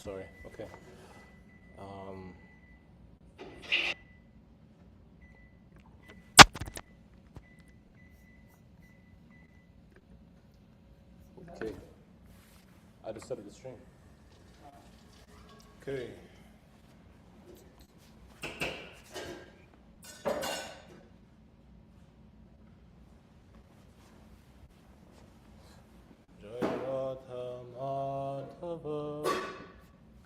sorry. Okay. Okay. I just started the stream. Okay. Jai Radha Madhava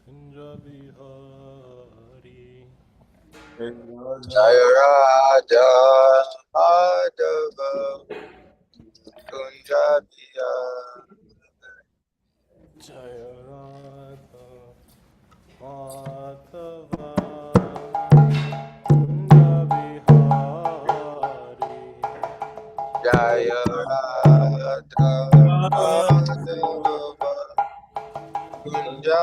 Kunja Bihari. Jaya Raja Madhava Kunja Jai Radha Madhava Kunja Bihari. Jaya Radha Madhava Kunja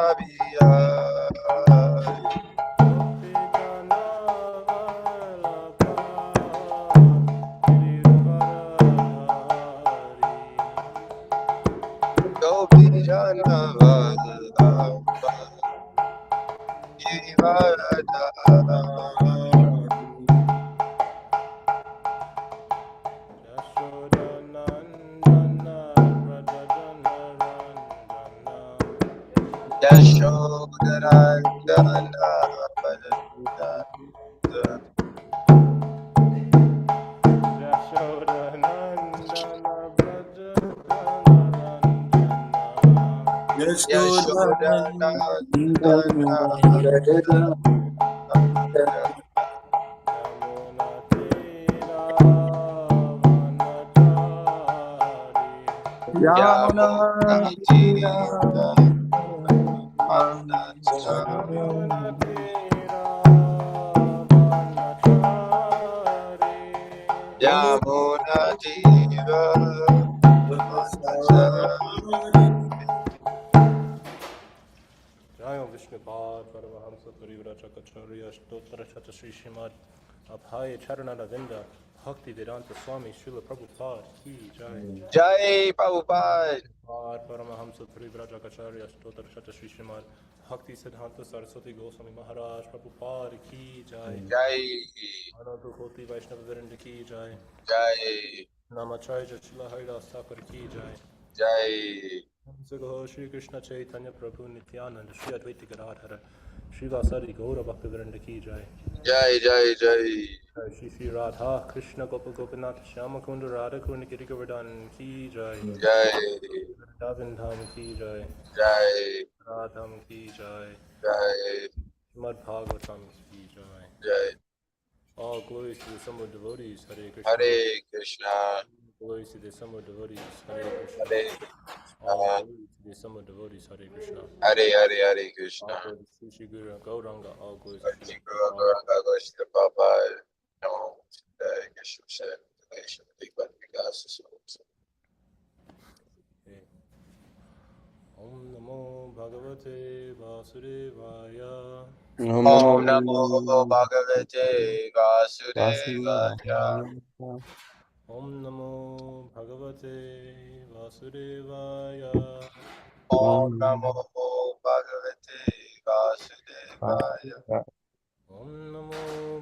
Gopi Jana Vallabha Giridhara Yashodarandana Yamuna Yamunatira Yamunatira Jayam Vishnupad Paramahamsa Parivrajakacharya Stotra Shata Sri Srimad Abhaya Charanaravinda Bhakti Vedanta Swami Srila Prabhupada Ki Jai. Jai Prabhupada Paramahamsa Parivrajakacharya Stotra Shata Sri Srimad Bhakti Siddhanta Saraswati Goswami Maharaj Prabhupada Ki Jai. Jai Ananta Koti Vaishnava Virinda Ki Jai. Jai Namacharya Srila Haridas Thakur Ki Jai. Jai Sagaho Shri Krishna Chaitanya Prabhu Nityananda Shri Advaita Gadadhara Shri Vasari Gaura Bhakta Virinda Ki Jai. Jai Jai Jai Shri Sri Radha Krishna Gopa Gopinath Shyama Kunda Radha Kunda Giri Govardhan Ki Jai. Jai Vrindavan Dham Ki Jai. Jai Radham Ki Jai. Jai Srimad Bhagavatam Ki Jai. Jai All glories to the Samud devotees Hare Krishna. Hare Krishna Glories to the Samud devotees Hare Krishna. Hare All Krishna glories to the Samud devotees Hare Krishna. Hare Hare Hare Krishna All glories to Sri Guru Gauranga. All glories to Hare Sri Guru Gauranga Goshtha Prabhupada Namo Jai Krishna Krishna Bhakti Vikas Om Namo Bhagavate Vasudevaya. Om Namo Bhagavate Vasudevaya Om Namo Bhagavate Vasudevaya. Om Namo Bhagavate Vasudevaya Om Namo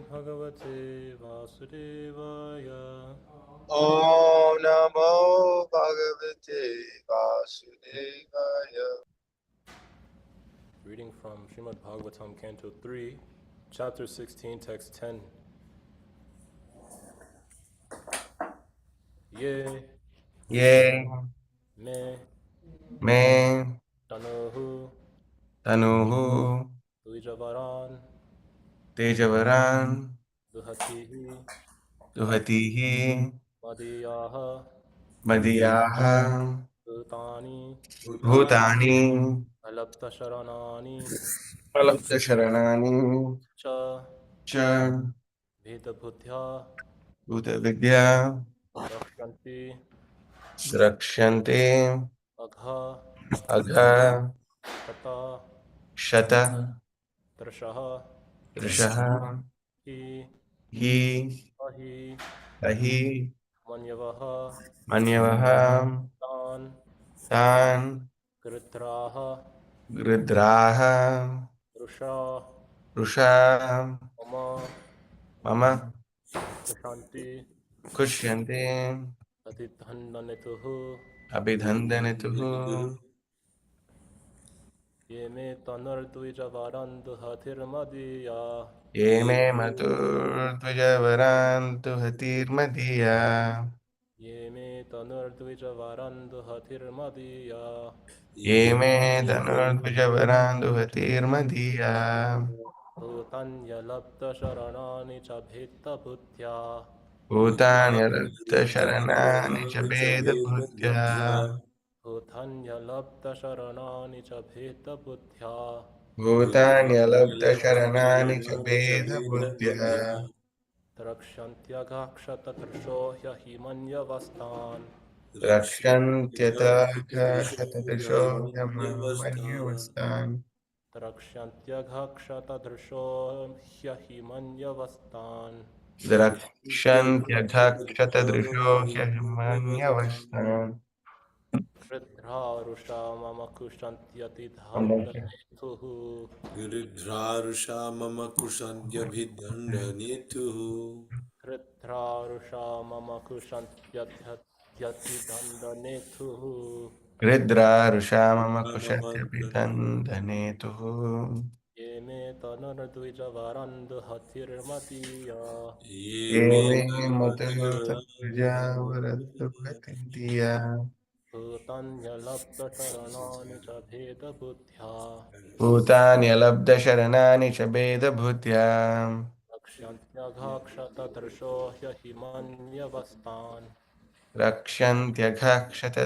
Bhagavate Vasudevaya. Om Namo Bhagavate Vasudevaya. Reading from Srimad Bhagavatam, Canto 3, Chapter 16, Text 10. Ye Ye me Me tanuhu Tanuhu tuijavaran Tejavaran duhatihi Duhatihi madiyaha Madiyaha bhutani Bhutani alapta sharanani Alapta Sharanani cha Cha bhedabhutya Bhuta Vidya rakshanti Drakshante agha Agha tata Shata trashaha Rishaha hi Hi ahi Ahi manyavaha Manyavaha tan Tan kritraha Rudraha Rusha, Rusha Mama, Mama Kushanti, Kushyante Atithandanituhu, Abhidhandanituhu Yeme Tanardvijavarandu Hatirmadiya, Ye me matur Dvijavarantu Hatirmadiya Yeme Tanardvijavarandu Hatirmadiya, Ye me Tanur Dvijavarantu Hatirmadiya Bhutanya Labda Sharanani Chabhita Bhutya, Bhutanya Lakta Sharanani Chabeda Bhutya Bhutanya Labda Sharanani Chabhita Bhutya, Bhutanya Labda Sharanani Chabeda Bhutya Drakshantyagakshatatrusho Himanyavastan, Rakshantyata Shatadrisho Yamanyavastan Drakshantyagakshatatrusho Himanyavastan, Drakshantyakshata Himanyavastan Ridharusha Mama Kushantyati Wonderful. Dhandanethuhu, गिरिध्रारुषा मम कुशन्त्यभिदण्डनेतुः Ridharusha Mama Kushantyati Dhandanethuhu, Ridra Rushamama मम Kushatyabhitandanetuhu Ye me tanardvijavarandu hatirmatiya, ये मे Yeme Matu Tatvijavaratupatindiya Bhutanya labda sharanani cha bheda buddhya, Bhutanya Labda Sharanani Chabeda Bhutya Akshantyagakshata drsho himanyavastan, Rakshantyakshata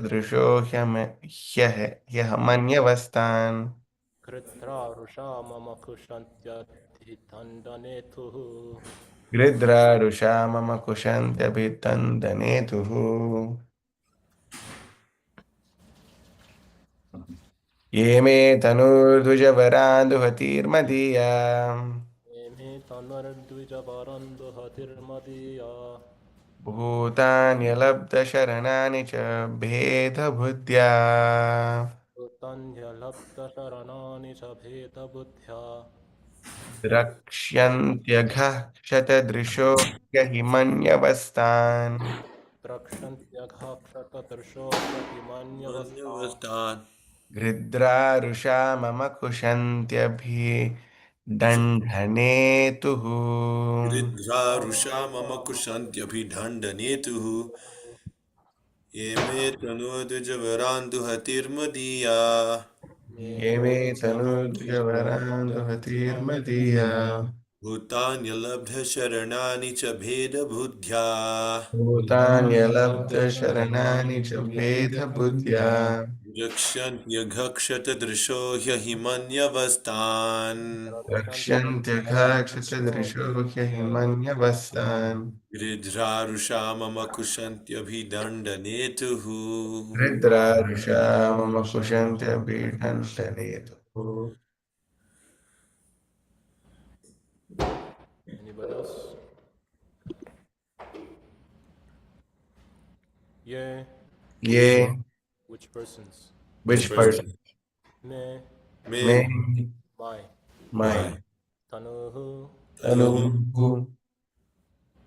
Hyamanyavastan Kritra rusha mama kushantyati dandanetuhu, Gridra Rushamama Kushantyabhitandanetuhu Yeme Tanurdvijavarandu Hatirmadiya Ye me tanardvijavarandu hatirmatiya, Bhutanyalabdasharanani cha bhedabhutya Bhutanya labda sharanani cha bheda buddhya, Drakshyantyagha shatadrisho yahimanyavastan Drakshantyagakshata drsho himanyavastan, अन्यवस्तान् Gridra rusha mama kushantyabhi dandhanetuhu गिरिध्रारुषा मम कुशन्त्यभिदण्डनेतुः ये मे तनोद्विजवरान्दुहतिर्मदीया Yeme tanudhyavarandu hatirmadiya भूतान्यलब्धशरणानि च भेदबुद्ध्या Bhutanyalabdasharanani cha bhedabhutya रक्ष्यन्त्यघक्षतदृशो ह्यहिमन्यवस्तान् Rakshantyakshitadrishohya himanyavastan गिरिध्रारुषा मम कुशन्त्यभिदण्डनेतुः Ridra Rishamama Kushantyabhitantanetu Anybody else? Yeah. Ye, Which persons? which person? Me, may Me, my, my, tanuhu, तनुः Anuhu,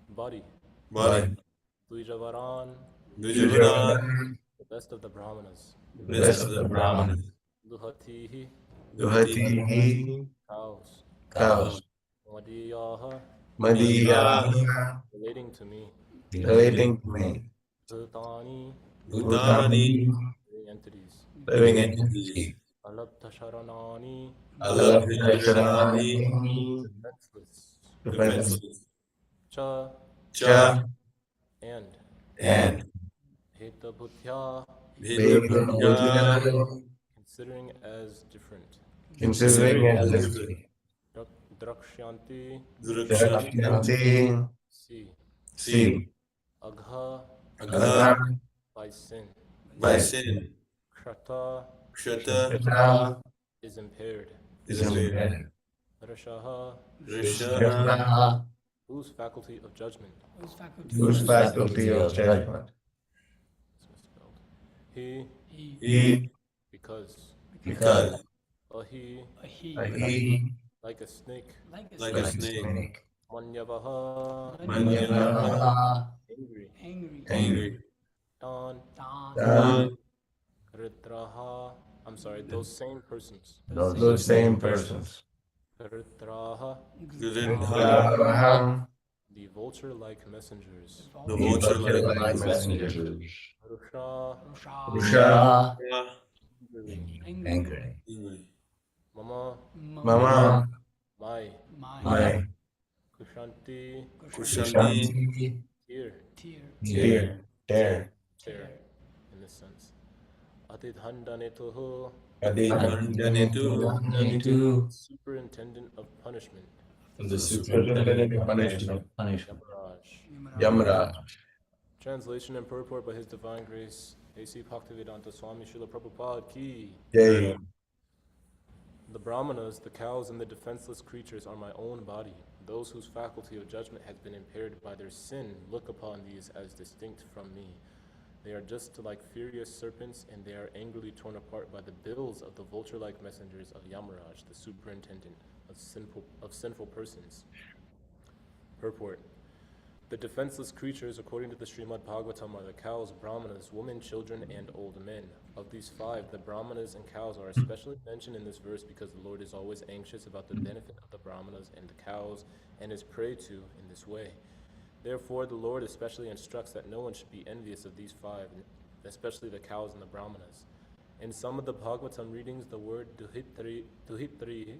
body, body body, Dvijavaran, द्विजवरान् Vijavaran, the best of the Brahmanas, the the best best of of the the Brahmanas Brahmanas, Duhatihi, दुहति Duhatihi, cows, cows, Madiyaha, मदीया Madiyaha, relating to me, relating to me, Bhutani, भूतानि Bhutani, living entities, living living entities, entities Alabdhasharanani, अलब्धशरणानि Alabdhasharanani, defenseless, defenseless, defenseless Cha, च Cha, and and and Hetabhutya, भेदबुद्ध्या Vedabhutya, considering as different, considering considering as as different. different Drakshanti, Drakshantya Drakshyanti, see, see see, Agha, agha Agha, by sin, by by sin Krata, kshata Kshatriya, is impaired, is is impaired impaired. Rishaha, rishaha Rishabha, whose faculty of judgment, whose faculty of judgment. it's misspelled. He, he He, because, because, because Ahi, Ahi, like a snake. like a snake. Manyavaha, Manyavaha, angry. Angry. Dan, Dan, Ritraha, I'm sorry, those same persons. those same persons. Ritraha, Vigraha, the vulture-like messengers. The the vulture vulture-like messengers. Rusha, Rusha, angry. angry. Mama, Mama, my. my. Kushanti, Kushanti. Shanti, here, dear, dare. tear, in this sense. Atidhandanituhu, Aditandanitu, superintendent of punishment. the superintendent of punishment. Yamaraj. Yamraj. Translation and purport by His Divine Grace, A.C. Bhaktivedanta Swami Srila Prabhupada Ki. Yay. The Brahmanas, the cows, and the defenseless creatures are my own body. Those whose faculty of judgment has been impaired by their sin look upon these as distinct from me. They are just like furious serpents, and they are angrily torn apart by the bills of the vulture-like messengers of Yamaraj, the superintendent of sinful persons. Purport. The defenseless creatures, according to the Srimad Bhagavatam, are the cows, brahmanas, women, children, and old men. Of these five, the brahmanas and cows are especially mentioned in this verse because the Lord is always anxious about the benefit of the brahmanas and the cows, and is prayed to in this way. Therefore, the Lord especially instructs that no one should be envious of these five, especially the cows and the brahmanas. In some of the Bhagavatam readings, the word duhitri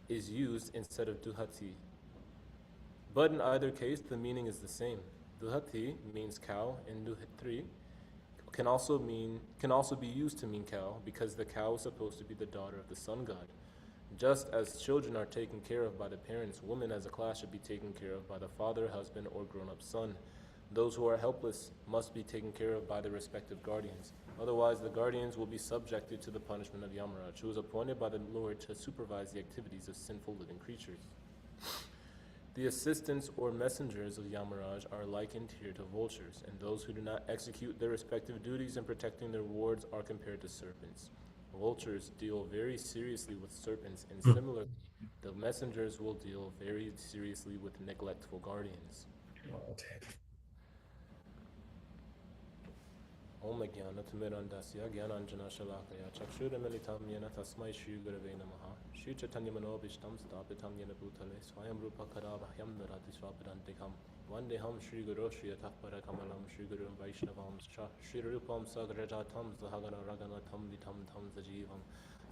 is used instead of duhati. But in either case, the meaning is the same. Duhati means cow, and duhitri can also be used to mean cow, because the cow is supposed to be the daughter of the sun god. Just as children are taken care of by the parents, women as a class should be taken care of by the father, husband, or grown-up son. Those who are helpless must be taken care of by their respective guardians. Otherwise, the guardians will be subjected to the punishment of Yamaraj, who is appointed by the Lord to supervise the activities of sinful living creatures. The assistants or messengers of Yamaraj are likened here to vultures, and those who do not execute their respective duties in protecting their wards are compared to serpents. Vultures deal very seriously with serpents, and similarly, the messengers will deal very seriously with neglectful guardians. Om Jnanatimirandasya Jnananjana Shalakaya Chakshuramitam Yena Tasmai Shri Gurave Namaha Shri Chaitanya Manobishtam Stapitam Yena Bhutale Swayam Rupa Karabhahyam Narati Swapadantikam Vandeham Shri Guru Shri Atakpara Kamalam Shri Guru Vaishnavam Shri Rupam Sagrajatam Zahagana Raganatam Vitam Tam Zajivam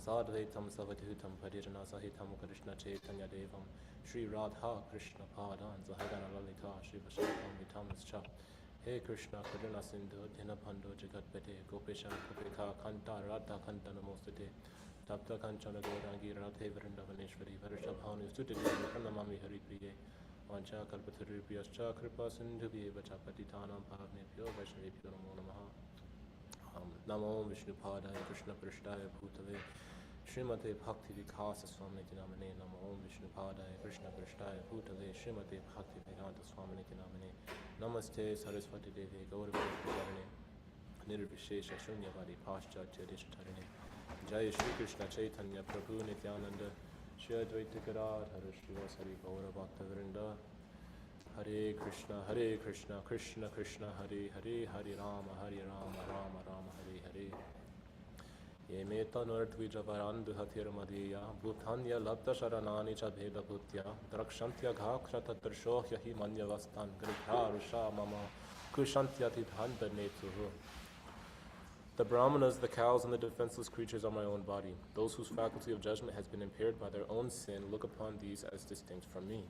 Sadvaitam Savatihutam Parijana Sahitam Krishna Chaitanya Devam Shri Radha Krishna Padan Zahagana Lalita Shri Vashnavam Vitam Scha Hey Krishna, Karuna Sindhu, Dhinabhando, Jagatpate, Gopesha, Kopeka, Kanta, Radha, Kanta, Namostate, Tapta Kanchana, Gorangi, Radhe, Vrindavaneshwari, Varishabhanu, Sutiti, Pranamami, Hari Priye, Vancha, Kalpaturi, Piyascha, Kripa, Sindhu, Vachapati, Tanam, Bhavne, Pyo, Vaishnavi, Pyo, Namo Namaha. Namo Vishnu Padaya, Krishna Prishtaya, Bhutale, Srimate Bhakti Vikasa Swamiti Namane, Namo Vishnu Padaya, Krishna Prishtaya, Bhutale, Srimate Bhakti Vedanta Swamiti Namane. Namaste Saraswati Devi Gauravarane Nirvishesha Shunyavadi Paschatya Dishtarine Jai Shri Krishna Chaitanya Prabhu Nityananda Shri Advaita Gadadhara Srivasari Gaura Bhakta Vrinda Hare Krishna Krishna Krishna Hare Hare Hare Rama Rama Rama Hare Hare Ye meta nurtvijavarand hathir madhya bhutanya labda sharanani cha bheda bhutya drakshantya ghakrata tarshohya hi manyavastan grikha rusha mama kushantya tidhanda netuhu. The brahmanas, the cows, and the defenseless creatures are my own body. Those whose faculty of judgment has been impaired by their own sin look upon these as distinct from me.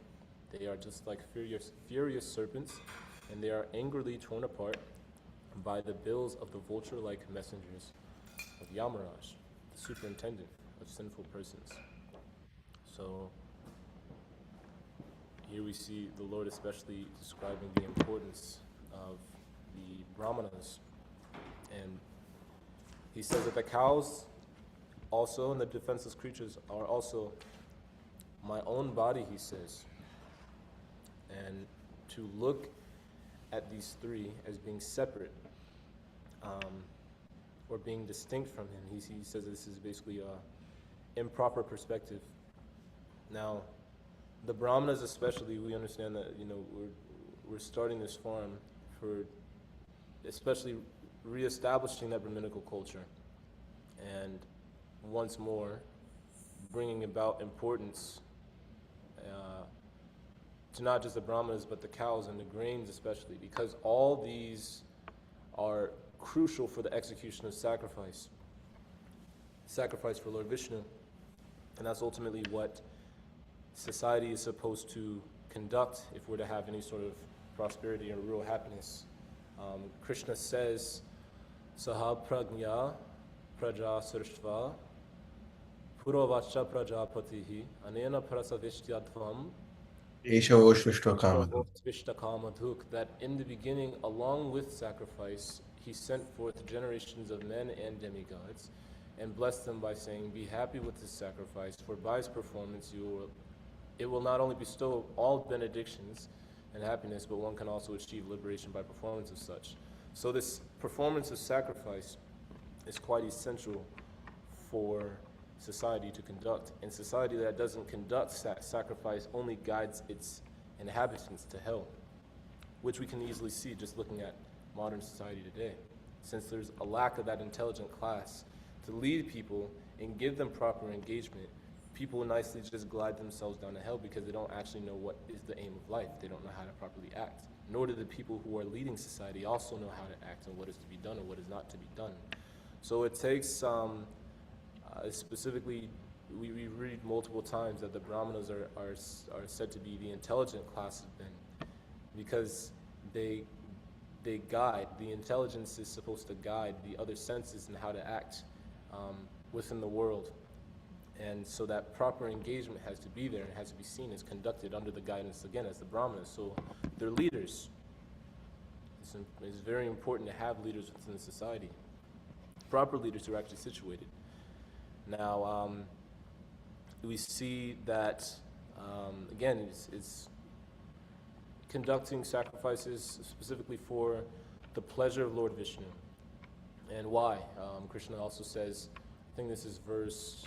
They are just like furious serpents, and they are angrily torn apart by the bills of the vulture-like messengers of Yamaraj, the superintendent of sinful persons. So here we see the Lord especially describing the importance of the brahmanas, and he says that the cows also and the defenseless creatures are also my own body, he says. And to look at these three as being separate or being distinct from him, he says this is basically improper perspective. Now, the Brahmanas especially, we understand that, we're starting this farm for especially reestablishing that Brahminical culture, and once more bringing about importance to not just the Brahmanas but the cows and the grains especially, because all these are crucial for the execution of sacrifice for Lord Vishnu, and that's ultimately what society is supposed to conduct if we're to have any sort of prosperity or real happiness. Krishna says, Saha pragnya praja srishva purovacha prajapatihi anena prasavishtyathvam Esha Oshvishta Kamadhu. Vishtakamathuk, that in the beginning, along with sacrifice, he sent forth generations of men and demigods, and blessed them by saying, "Be happy with this sacrifice, for by its performance it will not only bestow all benedictions and happiness, but one can also achieve liberation by performance of such." So this performance of sacrifice is quite essential for society to conduct, and society that doesn't conduct sacrifice only guides its inhabitants to hell, which we can easily see just looking at modern society today. Since there's a lack of that intelligent class to lead people and give them proper engagement, people nicely just glide themselves down to hell because they don't actually know what is the aim of life. They don't know how to properly act. Nor do the people who are leading society also know how to act and what is to be done and what is not to be done. So it takes specifically, we read multiple times that the Brahmanas are said to be the intelligent class of men, because they guide. The intelligence is supposed to guide the other senses in how to act within the world, and so that proper engagement has to be there and has to be seen as conducted under the guidance, again, as the Brahmanas. So they're leaders. It's very important to have leaders within society, proper leaders who are actually situated. Now, we see that, again, it's conducting sacrifices specifically for the pleasure of Lord Vishnu. And why? Krishna also says, I think this is verse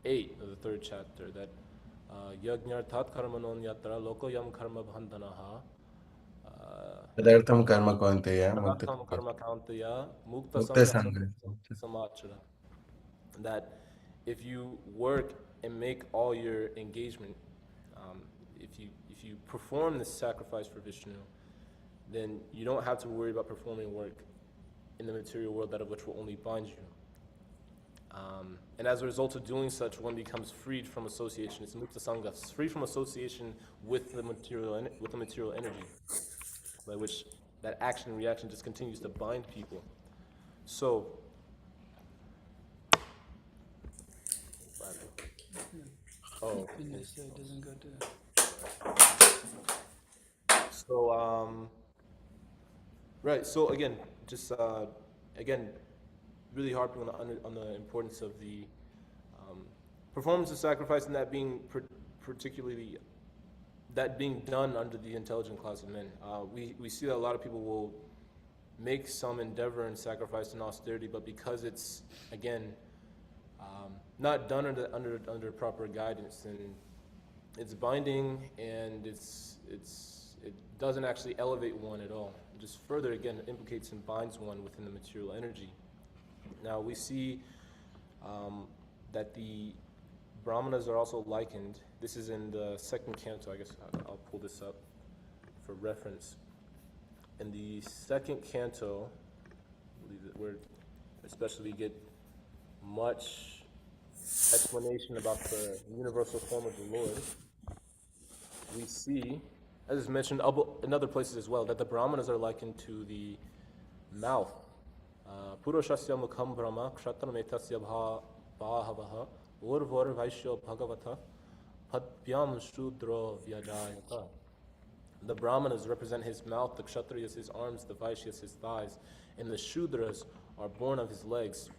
8 of the 3rd chapter, that Yajñarthat karmanon yatra lokoyam karma bandhanaha Tadartham Karma Kaunteya Karma karma kantaya mukta Mukta sangha Sangha. samachara. That if you work and make all your engagement, if you perform this sacrifice for Vishnu, then you don't have to worry about performing work in the material world, that of which will only bind you. And as a result of doing such, one becomes freed from association. It's mukta sangha, free from association with the material energy, by which that action and reaction just continues to bind people. So, oh, It doesn't go to. so right. So again, just again, really harping on the importance of the performance of sacrifice, and that being particularly that being done under the intelligent class of men. We see that a lot of people will make some endeavor in sacrifice and austerity, but because it's, again, not done under proper guidance, and it's binding, and it doesn't actually elevate one at all. It just further, again, implicates and binds one within the material energy. Now we see that the Brahmanas are also likened. This is in the 2nd canto. I guess I'll pull this up for reference. In the 2nd canto, I believe that where especially get much explanation about the universal form of the Lord, we see, as is mentioned in other places as well, that the Brahmanas are likened to the mouth. Purushasya mukham brahma kshatra metasya bhahavaha urvar vaishya bhagavata padpyam shudra vyajayata. The Brahmanas represent his mouth, the Kshatriyas his arms, the Vaishyas his thighs, and the Shudras are born of his legs.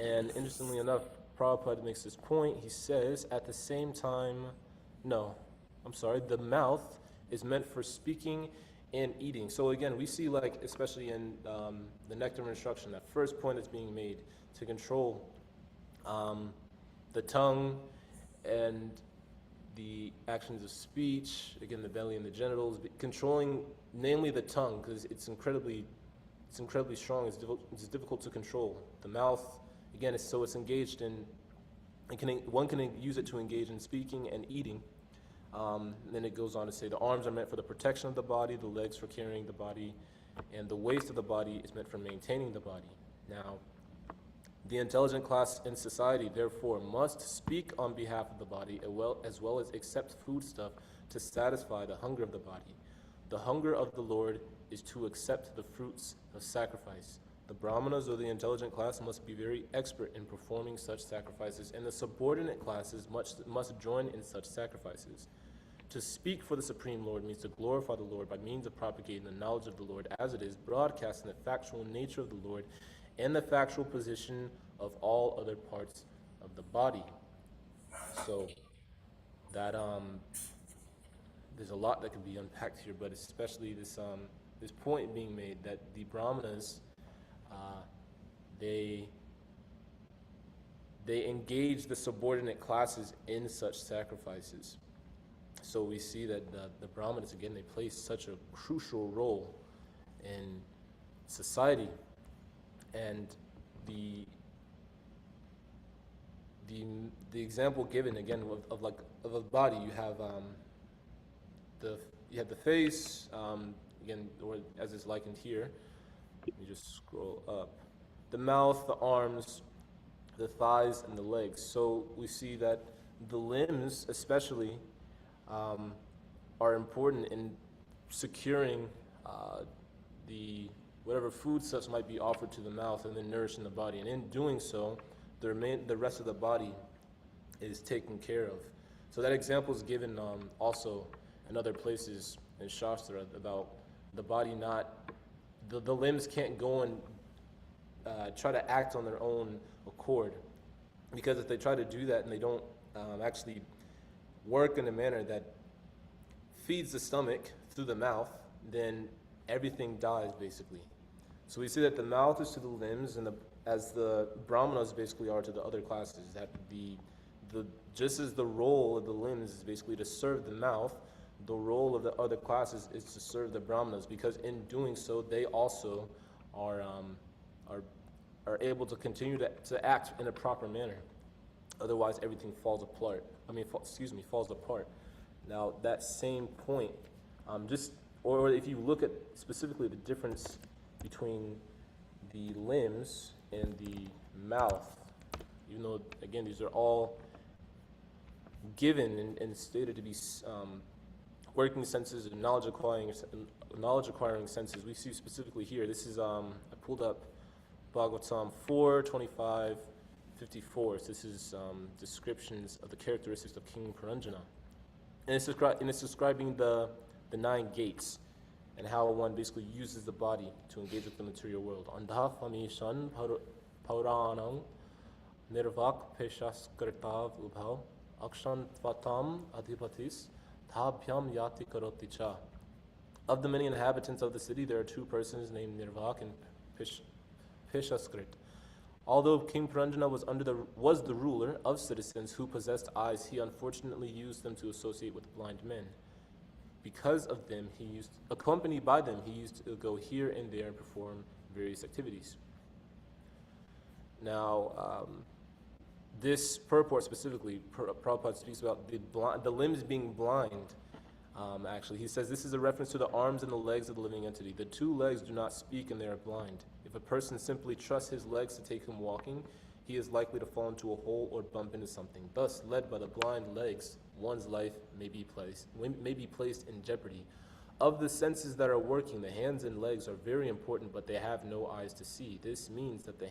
And interestingly enough, Prabhupada makes this point. He says, at the same time, the mouth is meant for speaking and eating. So again, we see, like, especially in the nectar of instruction, that first point that's being made to control the tongue and the actions of speech, again, the belly and the genitals, controlling namely the tongue, because it's incredibly strong, it's difficult to control. The mouth, again, it's engaged in, one can use it to engage in speaking and eating. Then it goes on to say the arms are meant for the protection of the body, the legs for carrying the body, and the waist of the body is meant for maintaining the body. Now, the intelligent class in society, therefore, must speak on behalf of the body as well as accept foodstuff to satisfy the hunger of the body. The hunger of the Lord is to accept the fruits of sacrifice. The Brahmanas, or the intelligent class, must be very expert in performing such sacrifices, and the subordinate classes must join in such sacrifices. To speak for the Supreme Lord means to glorify the Lord by means of propagating the knowledge of the Lord as it is, broadcasting the factual nature of the Lord and the factual position of all other parts of the body. So that there's a lot that can be unpacked here, but especially this point being made that the Brahmanas they engage the subordinate classes in such sacrifices. So we see that the Brahmanas, again, they play such a crucial role in society. And the example given, again, of a body, you have the face, again, or as it's likened here. Let me just scroll up. The mouth, the arms, the thighs, and the legs. So we see that the limbs, especially, are important in securing the whatever foodstuffs might be offered to the mouth and then nourishing the body. And in doing so, the rest of the body is taken care of. So that example is given also in other places in Shastra about the body the limbs can't go and try to act on their own accord. Because if they try to do that and they don't actually work in a manner that feeds the stomach through the mouth, then everything dies, basically. So we see that the mouth is to the limbs, and as the Brahmanas basically are to the other classes, that just as the role of the limbs is basically to serve the mouth, the role of the other classes is to serve the Brahmanas, because in doing so, they also are able to continue to act in a proper manner. Otherwise, everything falls apart. Falls apart. Now, that same point, or if you look at specifically the difference between the limbs and the mouth, even though, again, these are all given and stated to be working senses and knowledge acquiring senses, we see specifically here, this is, I pulled up Bhagavatam 4:25, 54. So this is descriptions of the characteristics of King Puranjana. And it's describing the 9 gates and how one basically uses the body to engage with the material world. Andha Famishan Pauranang Nirvak Peshaskritav Ubhav Akshan Tvatam Adhipatis Thabhyam Yati Karoticha. Of the many inhabitants of the city, there are 2 persons named Nirvak and Peshaskrit. Although King Puranjana was the ruler of citizens who possessed eyes, he unfortunately used them to associate with blind men. Because of them, accompanied by them, he used to go here and there and perform various activities. Now, this purport specifically, Prabhupada speaks about the limbs being blind. Actually, he says this is a reference to the arms and the legs of the living entity. The 2 legs do not speak and they are blind. If a person simply trusts his legs to take him walking, he is likely to fall into a hole or bump into something. Thus, led by the blind legs, one's life may be placed in jeopardy. Of the senses that are working, the hands and legs are very important, but they have no eyes to see. This means that in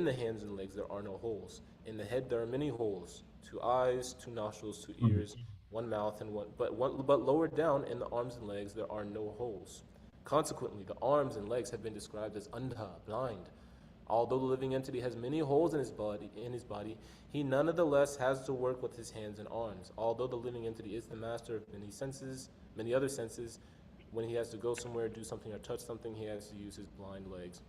the hands and legs there are no holes. In the head there are many holes: 2 eyes, 2 nostrils, 2 ears, 1 mouth, and but lower down in the arms and legs there are no holes. Consequently, the arms and legs have been described as andha, blind. Although the living entity has many holes in his body, he nonetheless has to work with his hands and arms. Although the living entity is the master of many other senses, when he has to go somewhere, do something, or touch something, he has to use his blind legs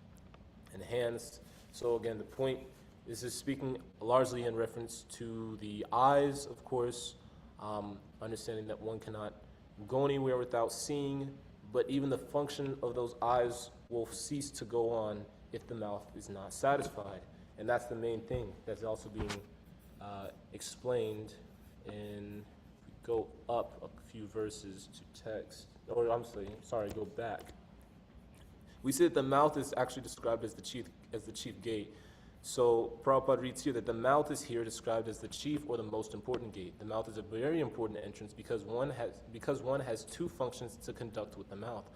and hands. So again, the point This is speaking largely in reference to the eyes, of course, understanding that one cannot go anywhere without seeing, but even the function of those eyes will cease to go on if the mouth is not satisfied. And that's the main thing that's also being explained in, go up a few verses to text, or go back. We see that the mouth is actually described as the chief gate. So Prabhupada reads here that the mouth is here described as the chief or the most important gate. The mouth is a very important entrance because one has two functions to conduct with the mouth.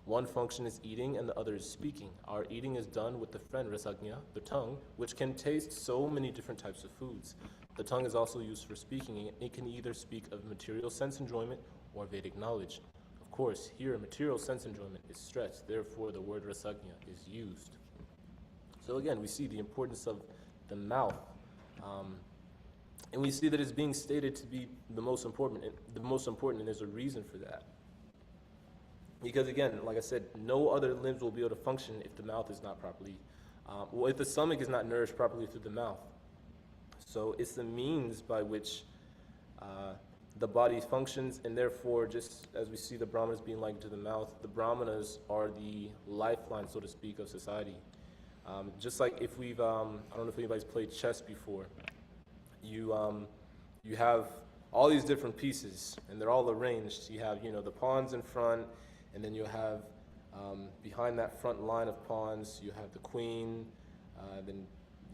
One function is eating and the other is speaking. Our eating is done with the friend rasagna, the tongue, which can taste so many different types of foods. The tongue is also used for speaking. It can either speak of material sense enjoyment or Vedic knowledge. Of course, here material sense enjoyment is stressed, therefore the word rasagna is used. So again, we see the importance of the mouth, and we see that it's being stated to be the most important, and there's a reason for that. Because again, like I said, no other limbs will be able to function if the mouth is not properly, if the stomach is not nourished properly through the mouth. So it's the means by which the body functions, and therefore, just as we see the brahmanas being likened to the mouth, the brahmanas are the lifeline, so to speak, of society. Just like if we've, I don't know if anybody's played chess before, you have all these different pieces, and they're all arranged. You have, the pawns in front, and then you have, behind that front line of pawns, you have the queen, then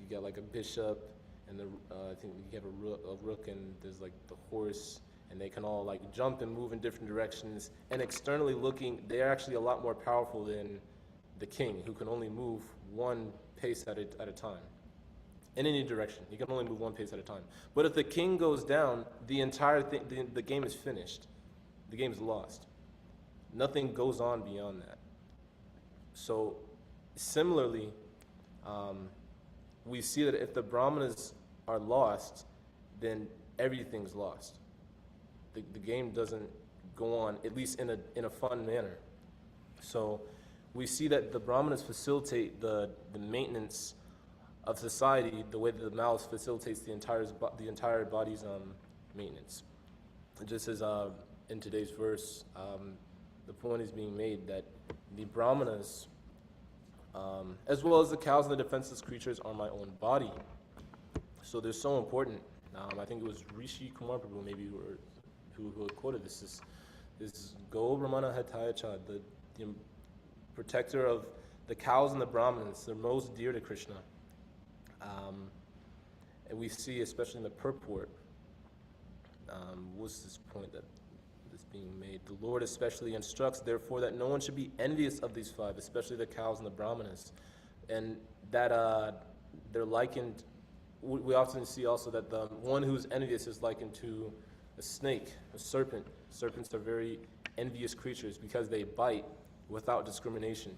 you get like a bishop, and I think you have a rook, and there's like the horse, and they can all like jump and move in different directions. And externally looking, they're actually a lot more powerful than the king, who can only move one pace at a time, in any direction. He can only move one pace at a time. But if the king goes down, the entire thing, the game is finished. The game is lost. Nothing goes on beyond that. So, similarly, we see that if the brahmanas are lost, then everything's lost. The game doesn't go on, at least in a fun manner. So, we see that the brahmanas facilitate the maintenance of society the way that the mouth facilitates the entire body's maintenance. Just as in today's verse, the point is being made that the brahmanas, as well as the cows and the defenseless creatures, are my own body. So they're so important. I think it was Rishi Kumar Prabhu maybe who had quoted this. This Go Brahmana Hataya Cha, the protector of the cows and the brahmins. They're most dear to Krishna. And we see, especially in the purport, what's this point that is being made? The Lord especially instructs, therefore, that no one should be envious of these five, especially the cows and the brahmanas. And that they're likened, we often see also that the one who's envious is likened to a snake, a serpent. Serpents are very envious creatures because they bite without discrimination.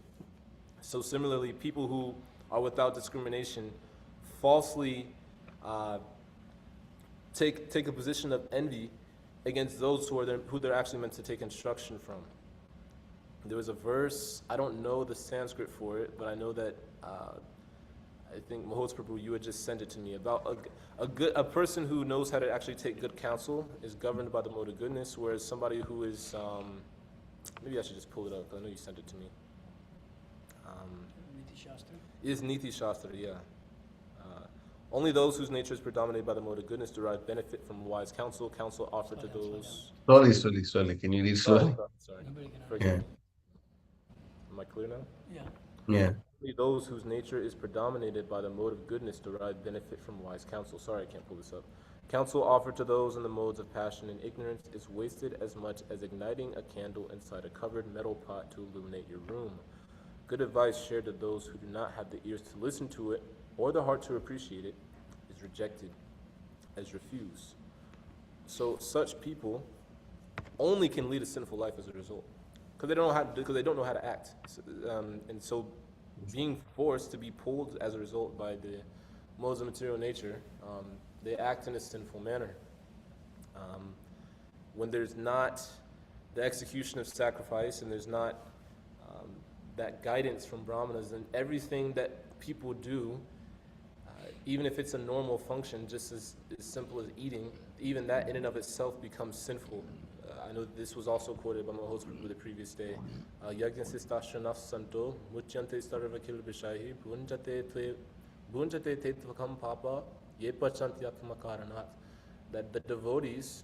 So similarly, people who are without discrimination falsely take a position of envy against those who they're actually meant to take instruction from. There was a verse, I don't know the Sanskrit for it, but I know that I think Mahots Prabhu, you had just sent it to me, about a person who knows how to actually take good counsel is governed by the mode of goodness, whereas somebody who is maybe I should just pull it up. I know you sent it to me. Niti Shastra? It is Niti Shastra, yeah. Only those whose nature is predominated by the mode of goodness derive benefit from wise counsel. Counsel offered to those. Slowly. Can you read slowly? Sorry. Nobody can Forgive Yeah. me. Am I clear now? Yeah. Yeah. Only those whose nature is predominated by the mode of goodness derive benefit from wise counsel. Sorry, I can't pull this up. Counsel offered to those in the modes of passion and ignorance is wasted as much as igniting a candle inside a covered metal pot to illuminate your room. Good advice shared to those who do not have the ears to listen to it or the heart to appreciate it is rejected as refused. So such people only can lead a sinful life as a result, because they don't know how to act. And so being forced to be pulled as a result by the modes of material nature, they act in a sinful manner. When there's not the execution of sacrifice and there's not that guidance from brahmanas, then everything that people do even if it's a normal function, just as simple as eating, even that in and of itself becomes sinful. I know this was also quoted by my host group the previous day. Yajnasistashranaf santo mutyante sarvakil vishahi bhunjate te tvakam papa yepachantyatmakaranat. That the devotees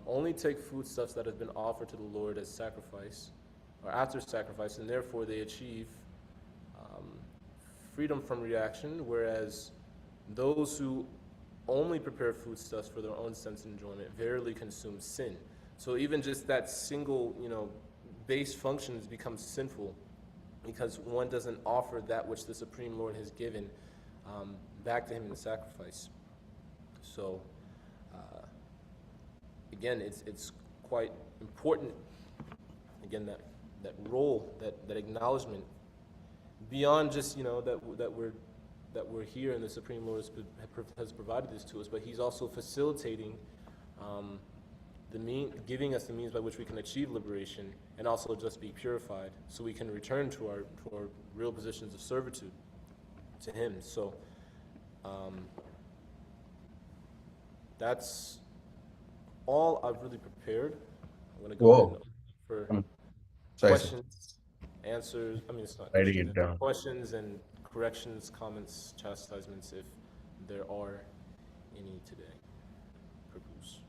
only take foodstuffs that have been offered to the Lord as sacrifice, or after sacrifice, and therefore they achieve freedom from reaction, whereas those who only prepare foodstuffs for their own sense enjoyment verily consume sin. So even just that single, base functions becomes sinful because one doesn't offer that which the Supreme Lord has given back to him in the sacrifice. So again, it's quite important. Again, that role, that acknowledgement, beyond just that we're here and the Supreme Lord has provided this to us, but He's also facilitating giving us the means by which we can achieve liberation and also just be purified, so we can return to our real positions of servitude to Him. So that's all I've really prepared. I'm going to go ahead and open for questions, answers. I mean, it's not Writing it down. questions and corrections, comments, chastisements, if there are any today. Prabhus.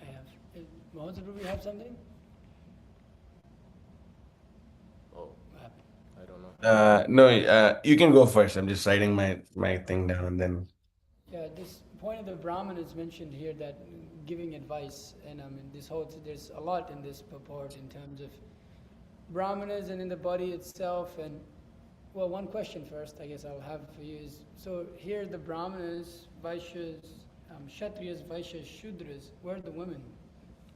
I have. Mohammed Prabhu, you have something? Oh, What happened? I don't know. No, you can go first. I'm just writing my thing down and then. Yeah, this point of the Brahman is mentioned here, that giving advice, and there's a lot in this purport in terms of Brahmanas and in the body itself. And well, one question first, I guess I'll have for you is, so here the Brahmanas, Vaishyas, Kshatriyas, Vaishyas, Shudras, where are the women?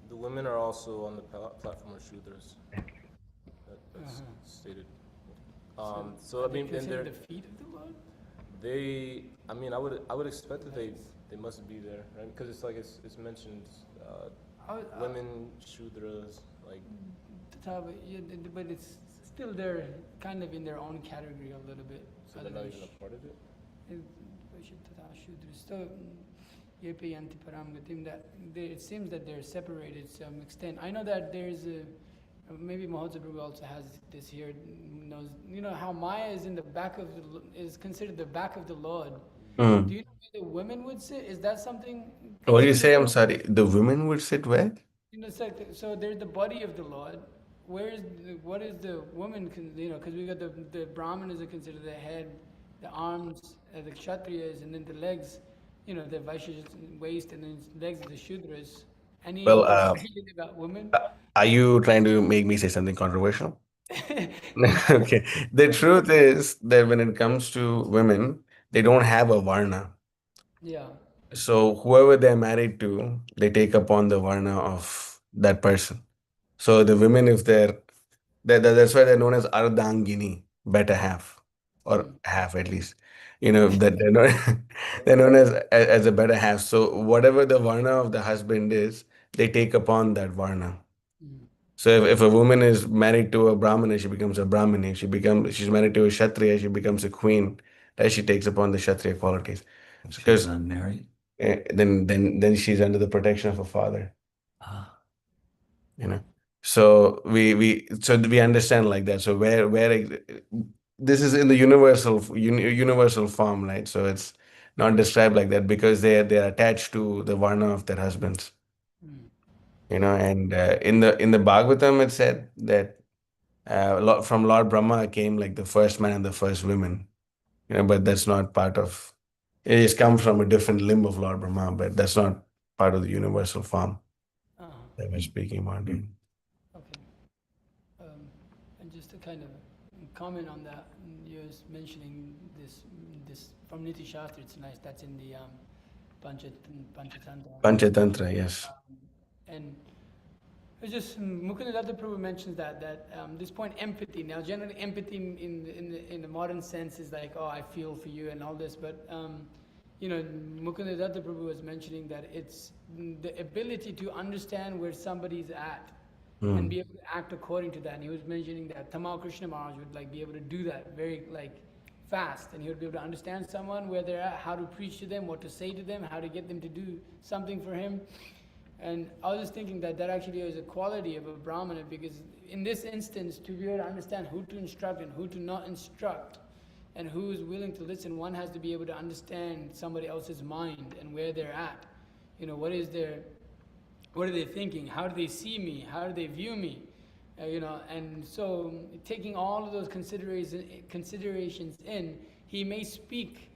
The women are also on the platform of Shudras. That's stated. So I mean, and they're the feet of the Lord? I would expect that they must be there, right? Because it's mentioned women, Shudras, like. But it's still they're kind of in their own category a little bit. So they're not even a part of it? So, it seems that they're separated to some extent. I know that there's maybe Mahodzabru also has this here, knows, how Maya is in the back is considered the back of the Lord. Do you know where the women would sit? Is that something? What do you say? I'm sorry. The women would sit where? It's like, so there's the body of the Lord. What is the woman? Because we got the Brahmanas are considered the head, the arms, the Kshatriyas, and then the legs. The Vaishyas waist, and then legs of the Shudras. Any feeling about women? Are you trying to make me say something controversial? Okay. The truth is that when it comes to women, they don't have a varna. Yeah. So whoever they're married to, they take upon the varna of that person. So the women, if that's why they're known as Ardhangini, better half, or half at least. That they're not they're known as a better half. So whatever the varna of the husband is, they take upon that varna. So if a woman is married to a Brahmana, she becomes a Brahmini. She's married to a Kshatriya, she becomes a queen. That she takes upon the Kshatriya qualities. She's unmarried. Then she's under the protection of a father. Ah. So we understand like that. So where this is in the universal form, right? So it's not described like that because they're attached to the varna of their husbands. And in the Bhagavatam it said that from Lord Brahma came like the first man and the first women. But that's not part of. It just comes from a different limb of Lord Brahma, but that's not part of the universal form that we're speaking about. Okay. And just to kind of comment on that, you're mentioning this from Niti Shastra. It's nice. That's in the Panchatantra. Panchatantra, yes. And it's just Mukundadatta Prabhu mentions that this point, empathy. Now, generally, empathy in the modern sense is like, oh, I feel for you and all this, but Mukundadatta Prabhu was mentioning that it's the ability to understand where somebody's at. and be able to act according to that. And he was mentioning that Tamal Krishna Maharaj would like be able to do that very like fast, and he would be able to understand someone where they're at, how to preach to them, what to say to them, how to get them to do something for him. And I was just thinking that that actually is a quality of a Brahmana, because in this instance, to be able to understand who to instruct and who to not instruct, and who is willing to listen, one has to be able to understand somebody else's mind and where they're at. You know, what are they thinking? How do they see me? How do they view me? And so taking all of those considerations in, he may speak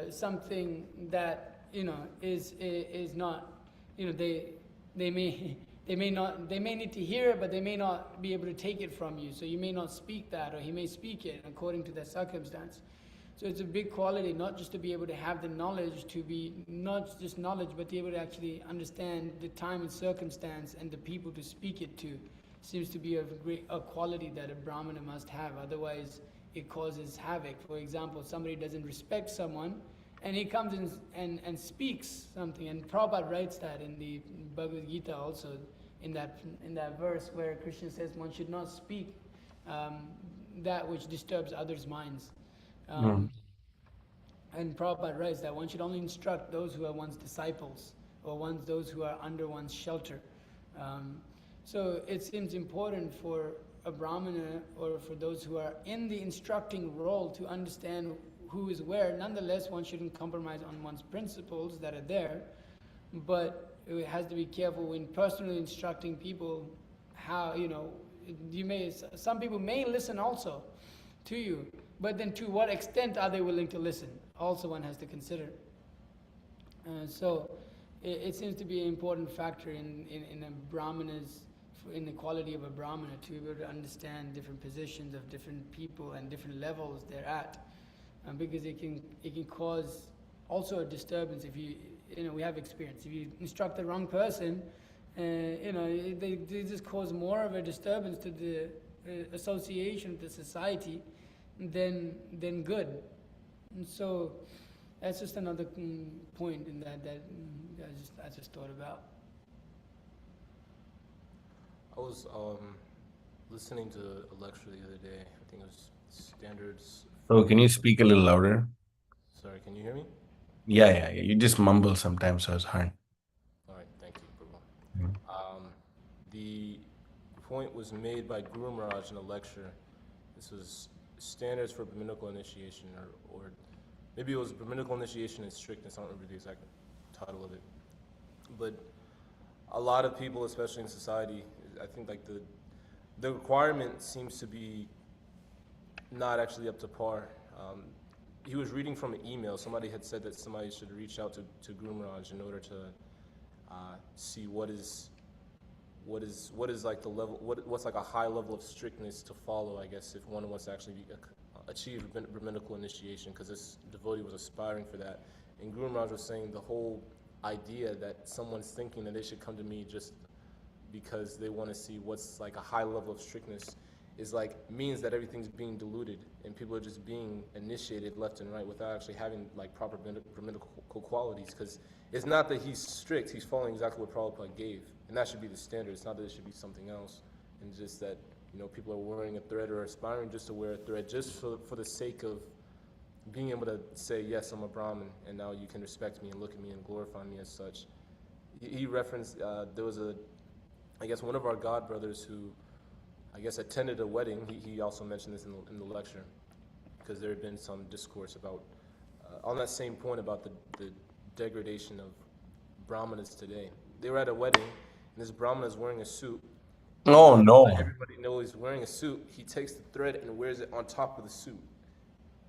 something that is not, they may need to hear it, but they may not be able to take it from you. So you may not speak that, or he may speak it according to their circumstance. So it's a big quality, not just to be able to have the knowledge, to be not just knowledge, but to be able to actually understand the time and circumstance and the people to speak it to. Seems to be a quality that a Brahmana must have. Otherwise, it causes havoc. For example, somebody doesn't respect someone, and he comes in and speaks something. And Prabhupada writes that in the Bhagavad Gita also, in that verse where Krishna says one should not speak that which disturbs others' minds. And Prabhupada writes that one should only instruct those who are one's disciples, or those who are under one's shelter. So it seems important for a Brahmana, or for those who are in the instructing role, to understand who is where. Nonetheless, one shouldn't compromise on one's principles that are there, but it has to be careful when personally instructing people how, some people may listen also to you, but then to what extent are they willing to listen? Also one has to consider. So it seems to be an important factor in a Brahmana's, in the quality of a Brahmana, to be able to understand different positions of different people and different levels they're at, because it can cause also a disturbance. If we have experience. If you instruct the wrong person, they just cause more of a disturbance to the association, the society, than good. And so that's just another point in that I just thought about. I was listening to a lecture the other day. I think it was standards. Oh, can you speak a little louder? Sorry, can you hear me? Yeah. You just mumble sometimes, so it's hard. All right, thank you, Prabhu. The point was made by Guru Maharaj in a lecture. This was standards for Brahminical initiation, or maybe it was Brahminical initiation and strictness. I don't remember the exact title of it. But a lot of people, especially in society, I think like the requirement seems to be not actually up to par. He was reading from an email. Somebody had said that somebody should reach out to Guru Maharaj in order to see what is like the level, what's like a high level of strictness to follow, I guess, if one wants to actually achieve Brahminical initiation, because this devotee was aspiring for that. And Guru Maharaj was saying the whole idea that someone's thinking that they should come to me just because they want to see what's like a high level of strictness is like, means that everything's being diluted and people are just being initiated left and right without actually having like proper Brahminical qualities. Because it's not that he's strict, he's following exactly what Prabhupada gave, and that should be the standard. It's not that it should be something else, and just that people are wearing a thread or aspiring just to wear a thread just for the sake of being able to say, yes, I'm a Brahmin, and now you can respect me and look at me and glorify me as such. He referenced, there was I guess one of our god brothers who, I guess, attended a wedding. He also mentioned this in the lecture, because there had been some discourse about, on that same point about the degradation of Brahmanas today. They were at a wedding, and this Brahmana is wearing a suit. Oh, no. Everybody knows he's wearing a suit. He takes the thread and wears it on top of the suit.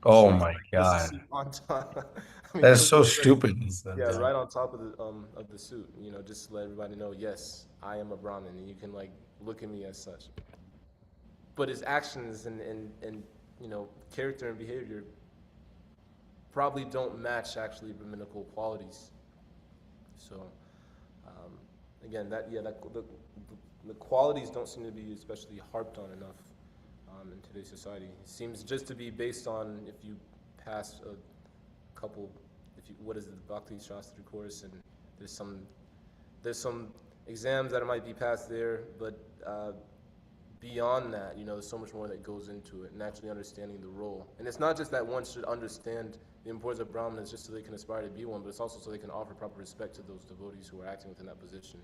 Oh So my God. on top. That's so stupid. Yeah, right on top of the suit. Just to let everybody know, yes, I am a Brahmin, and you can like look at me as such. But his actions and character and behavior probably don't match actually Brahminical qualities. So again, the qualities don't seem to be especially harped on enough in today's society. It seems just to be based on if you pass a couple, what is it, the Bhakti Shastri course, and there's some exams that might be passed there, but beyond that, there's so much more that goes into it, and actually understanding the role. And it's not just that one should understand the importance of brahmanas just so they can aspire to be one, but it's also so they can offer proper respect to those devotees who are acting within that position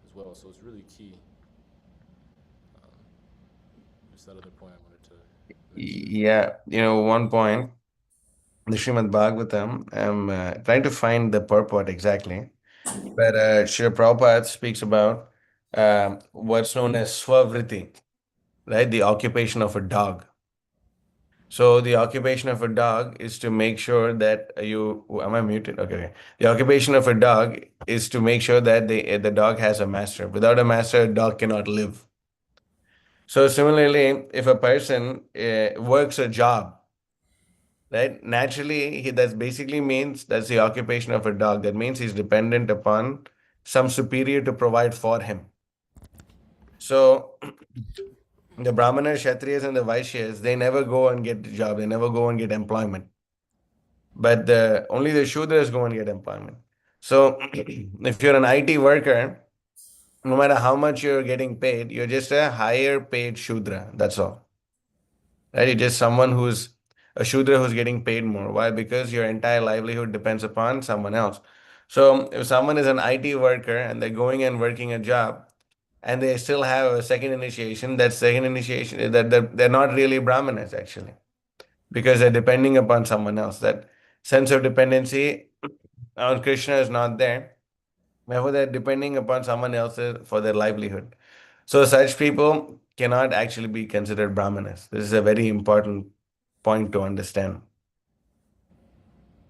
as well. So it's really key. Just that other point I wanted to mention. Yeah, one point, the Srimad Bhagavatam, I'm trying to find the purport exactly, but Srila Prabhupada speaks about what's known as swavriti, right? The occupation of a dog. So the occupation of a dog is to make sure that am I muted? Okay. The occupation of a dog is to make sure that the dog has a master. Without a master, a dog cannot live. So similarly, if a person works a job, right? Naturally, that's basically means that's the occupation of a dog. That means he's dependent upon some superior to provide for him. So the Brahmanas, Kshatriyas, and the Vaishyas, they never go and get a job. They never go and get employment. But only the Shudras go and get employment. So if you're an IT worker, no matter how much you're getting paid, you're just a higher paid Shudra. That's all. Right? You're just someone who's a Shudra who's getting paid more. Why? Because your entire livelihood depends upon someone else. So if someone is an IT worker and they're going and working a job and they still have a second initiation, that second initiation, that they're not really Brahmanas actually, because they're depending upon someone else. That sense of dependency on Krishna is not there. Therefore, they're depending upon someone else for their livelihood. So such people cannot actually be considered Brahmanas. This is a very important point to understand.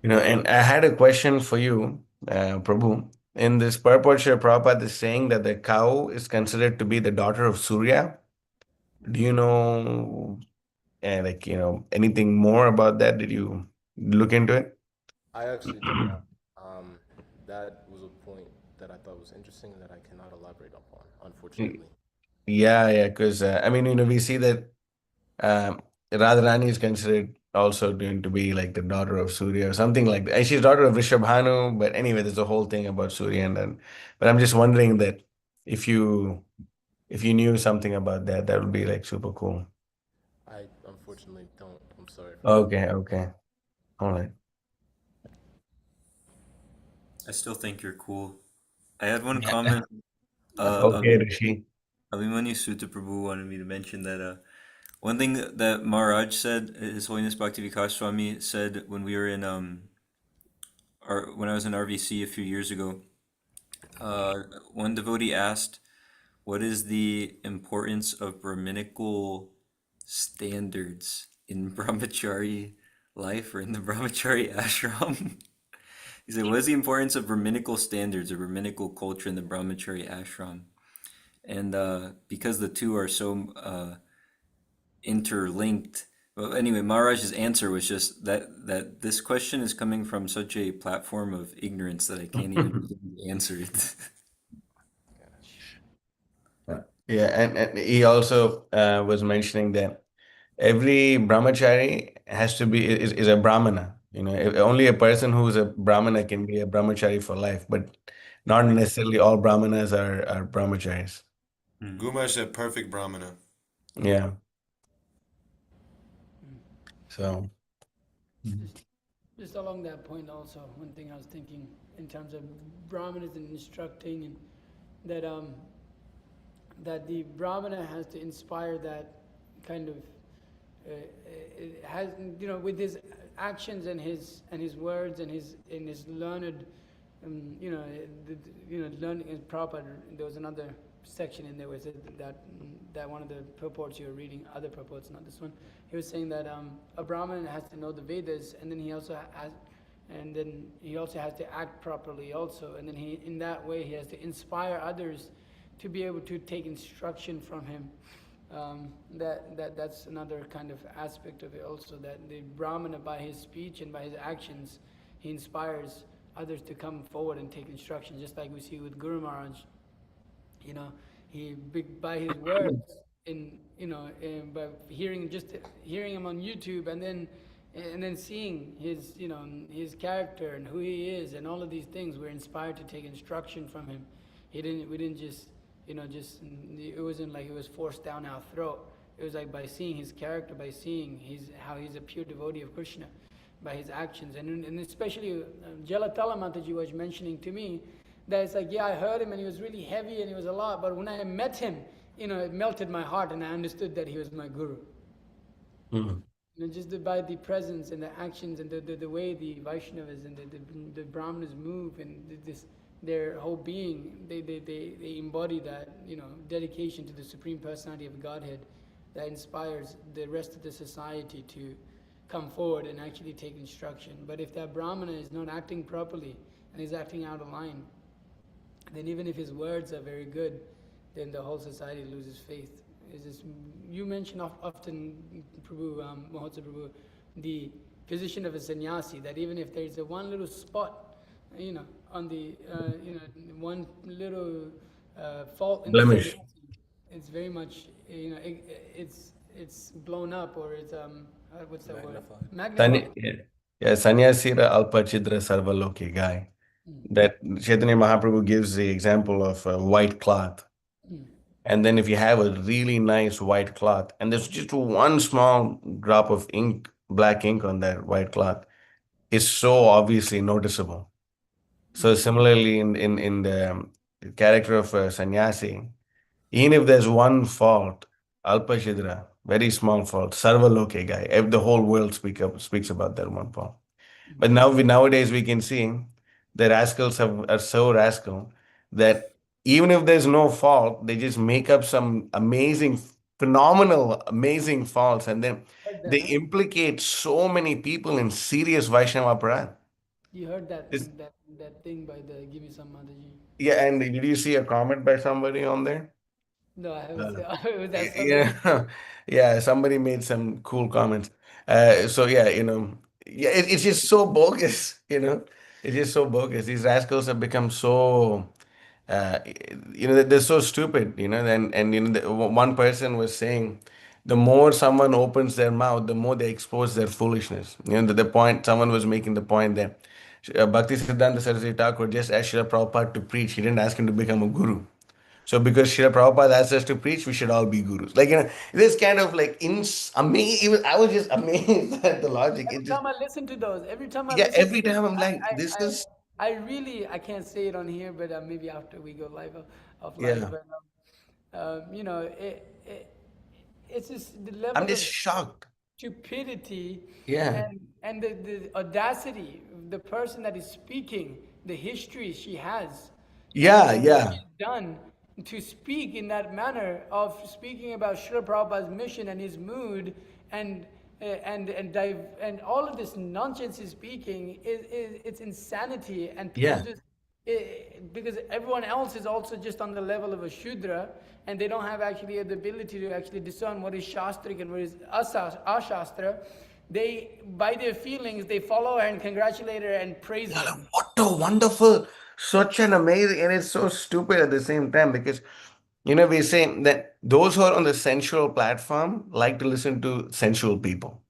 And I had a question for you, Prabhu. In this purport, Srila Prabhupada is saying that the cow is considered to be the daughter of Surya. Do you know, anything more about that? Did you look into it? I actually did not. That was a point that I thought was interesting that I cannot elaborate upon, unfortunately. Yeah, because we see that Radharani is considered also going to be like the daughter of Surya or something like that. And she's daughter of Rishabhanu, but anyway, there's a whole thing about Surya and then. But I'm just wondering that if you knew something about that, that would be like super cool. I unfortunately don't. I'm sorry for Okay. All right. I still think you're cool. I had one comment. Okay, Rishi. Abhimanyu Sutta Prabhu wanted me to mention that one thing that Maharaj said, His Holiness Bhakti Vikas Swami said when we were in when I was in RVC a few years ago. One devotee asked, "What is the importance of Brahminical standards in brahmachari life or in the brahmachari ashram?" He said, "What is the importance of Brahminical standards or Brahminical culture in the brahmachari ashram?" And because the two are so interlinked. Well, anyway, Maharaj's answer was just that this question is coming from such a platform of ignorance that I can't even answer it. Yeah, and he also was mentioning that every brahmachari has to be is a brahmana. Only a person who is a brahmana can be a brahmachari for life, but not necessarily all brahmanas are brahmacharis. Guma is a perfect brahmana. Yeah. So. Just along that point also, one thing I was thinking in terms of brahmanas and instructing, and that the brahmana has to inspire that kind of has with his actions and his words and his learned learning is proper. There was another section in there where it said that one of the purports you were reading, other purports, not this one, he was saying that a brahmin has to know the Vedas, and then he also has to act properly also, and then in that way he has to inspire others to be able to take instruction from him. That's another kind of aspect of it also, that the brahmana, by his speech and by his actions, he inspires others to come forward and take instruction, just like we see with Guru Maharaj. He by his words, by hearing him on YouTube, and then seeing his character and who he is and all of these things, we're inspired to take instruction from him. We didn't just, it wasn't like it was forced down our throat. It was like by seeing his character, by seeing how he's a pure devotee of Krishna, by his actions. And especially Jalatala Mataji was mentioning to me that it's like, yeah, I heard him and he was really heavy and he was a lot, but when I met him, it melted my heart and I understood that he was my guru. Mhm. Just by the presence and the actions and the way the Vaishnavas and the Brahmanas move and their whole being, they embody that, dedication to the Supreme Personality of Godhead that inspires the rest of the society to come forward and actually take instruction. But if that Brahmana is not acting properly and is acting out of line, then even if his words are very good, then the whole society loses faith. You mention often, Prabhu, Mahotsa Prabhu, the position of a sannyasi, that even if there's one little spot, on the, one little fault in the Blemish. sannyasi, it's very much, it's blown up, or it's, what's that word? Magnified. Yeah, Sanyasira Alpachidra Sarvaloki guy. That Chaitanya Mahaprabhu gives the example of a white cloth. And then if you have a really nice white cloth, and there's just one small drop of ink, black ink on that white cloth, is so obviously noticeable. So similarly, in the character of a sannyasi, even if there's one fault, Alpashidra, very small fault, Sarvaloke guy, the whole world speaks about that one fault. But nowadays we can see the rascals are so rascal that even if there's no fault, they just make up some amazing, phenomenal, amazing faults, and then Heard they that, huh? implicate so many people in serious Vaishnava aparat. You heard that Is- that thing by the Give Me Some Mataji? Yeah, and did you see a comment by somebody on there? No, I haven't Uh, seen. Was that somebody? Yeah, yeah, somebody made some cool comments. So yeah, yeah, it's just so bogus, it's just so bogus. These rascals have become so, uh, they're so stupid, and one person was saying, the more someone opens their mouth, the more they expose their foolishness. Someone was making the point that Bhakti Siddhanta Saraswati Thakur just asked Srila Prabhupada to preach. He didn't ask him to become a guru. So because Srila Prabhupada asked us to preach, we should all be gurus. Like, this kind of like amazing. I was just amazed at the logic. It Every just, time I listen to those, every time I yeah, listen to every those, time I'm like, this is, I really, I can't say it on here, but maybe after we go live offline. yeah, But it's just the I'm level just of shocked. stupidity Yeah. and the audacity, the person that is speaking, the history she has, Yeah, and what yeah, she's done to speak in that manner of speaking about Srila Prabhupada's mission and his mood and and all of this nonsense he's speaking it's insanity, and people yeah. just because everyone else is also just on the level of a Shudra, and they don't have actually the ability to actually discern what is Shastric and what is Ashastra. They, by their feelings, they follow her and congratulate her and praise Yeah, her. like, what a wonderful, such an amazing, and it's so stupid at the same time because, we say that those who are on the sensual platform like to listen to sensual people.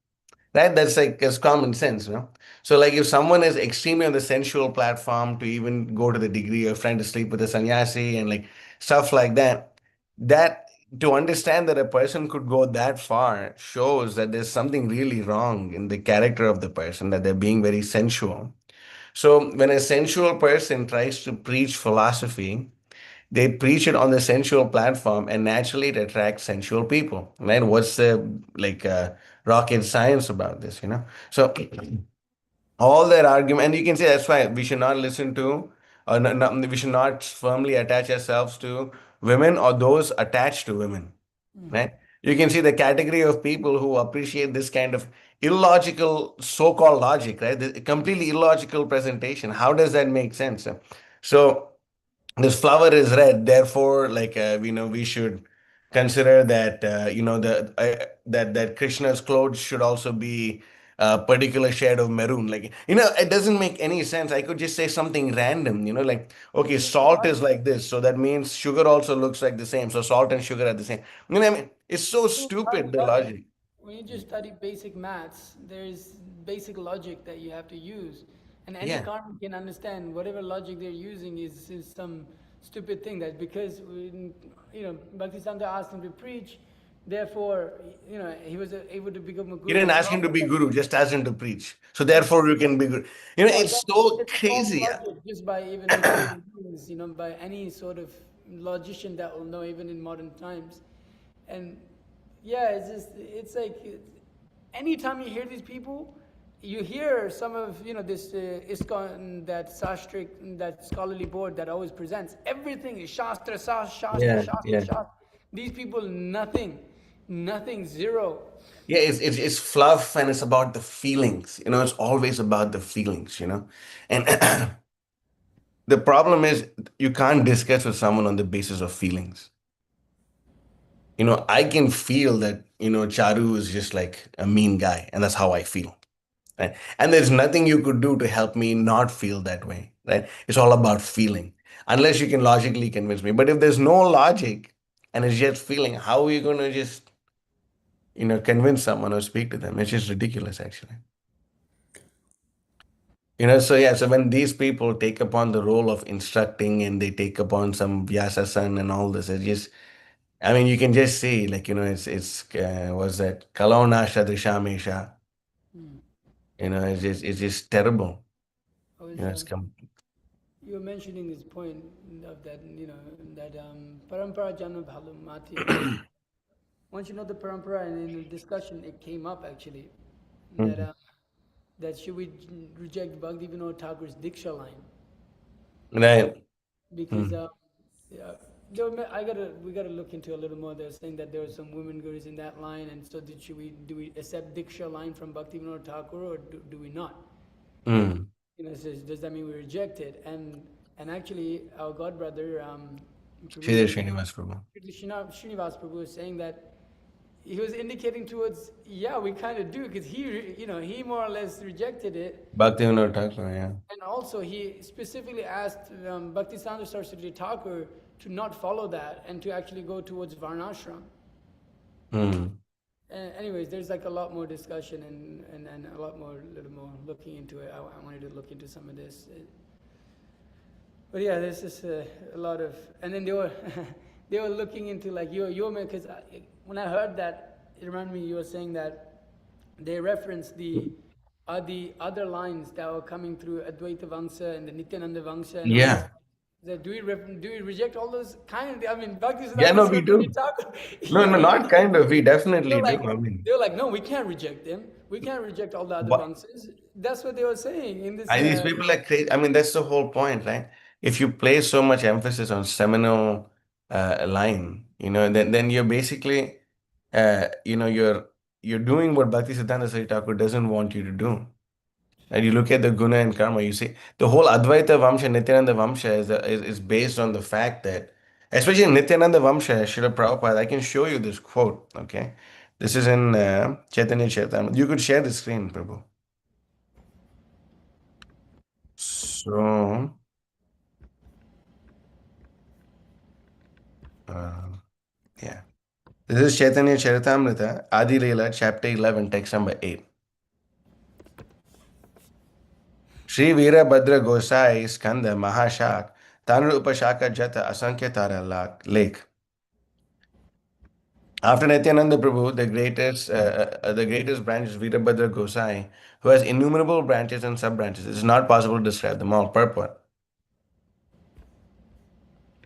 Right? That's like it's common sense, no? So like if someone is extremely on the sensual platform to even go to the degree of trying to sleep with a sannyasi and like stuff like that, that to understand that a person could go that far shows that there's something really wrong in the character of the person, that they're being very sensual. So when a sensual person tries to preach philosophy, they preach it on the sensual platform, and naturally it attracts sensual people, right? What's the like rocket science about this? So all their argument, and you can say that's why we should not listen to, or we should not firmly attach ourselves to women or those attached to women, right? You can see the category of people who appreciate this kind of illogical so-called logic, right? The completely illogical presentation. How does that make sense? So this flower is red, therefore like we should consider that that Krishna's clothes should also be a particular shade of maroon. Like, it doesn't make any sense. I could just say something random, like, okay, It's so salt is logical. like this, so that means sugar also looks like the same, so salt and sugar are the same. What I mean, it's so True stupid, the logic. logic. When you just study basic maths, there's basic logic that you have to use. And any Yeah, karma can understand whatever logic they're using is some stupid thing that because Bhaktisiddhanta asked him to preach, therefore he was able to become a You guru. didn't But ask him to be that, guru, just ask him to preach. So therefore you can be guru. It's so it's a false crazy. logic just by even human beings, by any sort of logician that will know even in modern times. And yeah, it's like anytime you hear these people, you hear some of this ISKCON, that sastric, that scholarly board that always presents everything is shastra, shastra, Yeah, shastra, yeah. shastra. These people nothing, zero. Yeah, it's fluff and it's about the feelings. It's always about the feelings. And the problem is you can't discuss with someone on the basis of feelings. I can feel that, Charu is just like a mean guy, and that's how I feel. Right? And there's nothing you could do to help me not feel that way. Right? It's all about feeling. Unless you can logically convince me. But if there's no logic and it's just feeling, how are you gonna just, convince someone or speak to them? It's just ridiculous, actually. So yeah, so when these people take upon the role of instructing and they take upon some Vyasasan and all this, it's just, I mean, you can just see, like, it's what's that? Kalona Shadrishamesha. It's just terrible. I was, It's you were mentioning this point of that, that parampara janam bhalu mati. And once you know the parampara, and in the discussion, it came up actually that Mhm. that should we reject Bhakti Vinod Thakur's Diksha line Right. because Mm. yeah, we gotta look into a little more. They're saying that there were some women gurus in that line, and so do we accept Diksha line from Bhakti Vinod Thakur, or do we not? Mm. Says, does that mean we reject it? And actually, our god brother, Sridhar Prabhu, Srinivas Prabhu. Srinivas Prabhu was saying that he was indicating towards, yeah, we kind of do, because he more or less rejected it. Bhaktivinoda Thakur, yeah. And also, he specifically asked Bhaktisiddhanta Saraswati Thakur to not follow that and to actually go towards Varnashram. Mm. Anyways, there's like a lot more discussion and a little more looking into it. I wanted to look into some of this. But yeah, there's just a lot of, and then they were they were looking into like your because when I heard that, it reminded me you were saying that they referenced the other lines that were coming through Advaita Vamsa and the Nityananda Vamsa and all this. Yeah. Do we reject all those kind of? I mean, Yeah, Bhaktisiddhanta no, we Saraswati do. Thakur. No, no, not kind of. We They're definitely do. like, I mean, they're like, no, we can't reject them. We can't reject all the other what? Vamsas. That's what they were saying in this. These people are crazy. I mean, that's the whole point, right? If you place so much emphasis on seminal line, then you're basically, you're doing what Bhakti Siddhanta Saraswati Thakur doesn't want you to do. And you look at the guna and karma, you see the whole Advaita Vamsha, Nityananda Vamsha is based on the fact that, especially in Nityananda Vamsha, Srila Prabhupada, I can show you this quote, okay? This is in Chaitanya Charitamrita. You could share the screen, Prabhu. So, uh, yeah. This is Chaitanya Charitamrita, Adi Leela, chapter 11, text number 8. Sri Veerabhadra Gosai Skanda Mahashak, Tanru Upashaka Jata Asankhya Tara Lake. After Nityananda Prabhu, the greatest branch is Veerabhadra Gosai, who has innumerable branches and sub-branches. It is not possible to describe them all. Purport.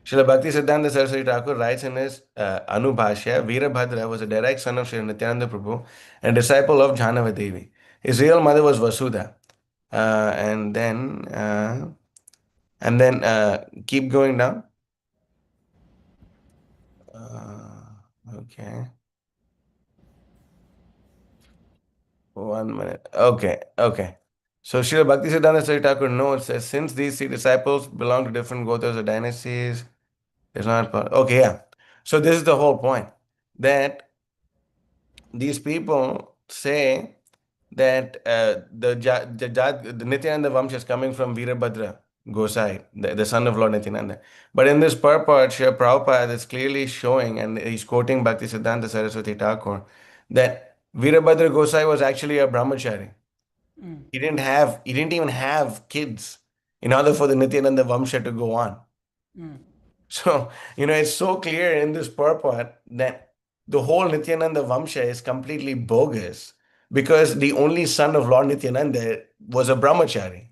Srila Bhakti Siddhanta Saraswati Thakur writes in his Anubhashya, Veerabhadra was a direct son of Sri Nityananda Prabhu and disciple of Jhanava Devi. His real mother was Vasudha. And then keep going down. Okay. 1 minute. Okay. So Srila Bhakti Siddhanta Saraswati Thakur notes that since these three disciples belong to different gotas or dynasties, it's not okay, yeah. So this is the whole point. That these people say that the Nityananda Vamsha is coming from Veerabhadra Gosai, the son of Lord Nityananda. But in this purport, Srila Prabhupada is clearly showing, and he's quoting Bhakti Siddhanta Saraswati Thakur, that Veerabhadra Gosai was actually a brahmachari. He didn't even have kids in order for the Nityananda Vamsha to go on. So, it's so clear in this purport that the whole Nityananda Vamsha is completely bogus because the only son of Lord Nityananda was a brahmachari.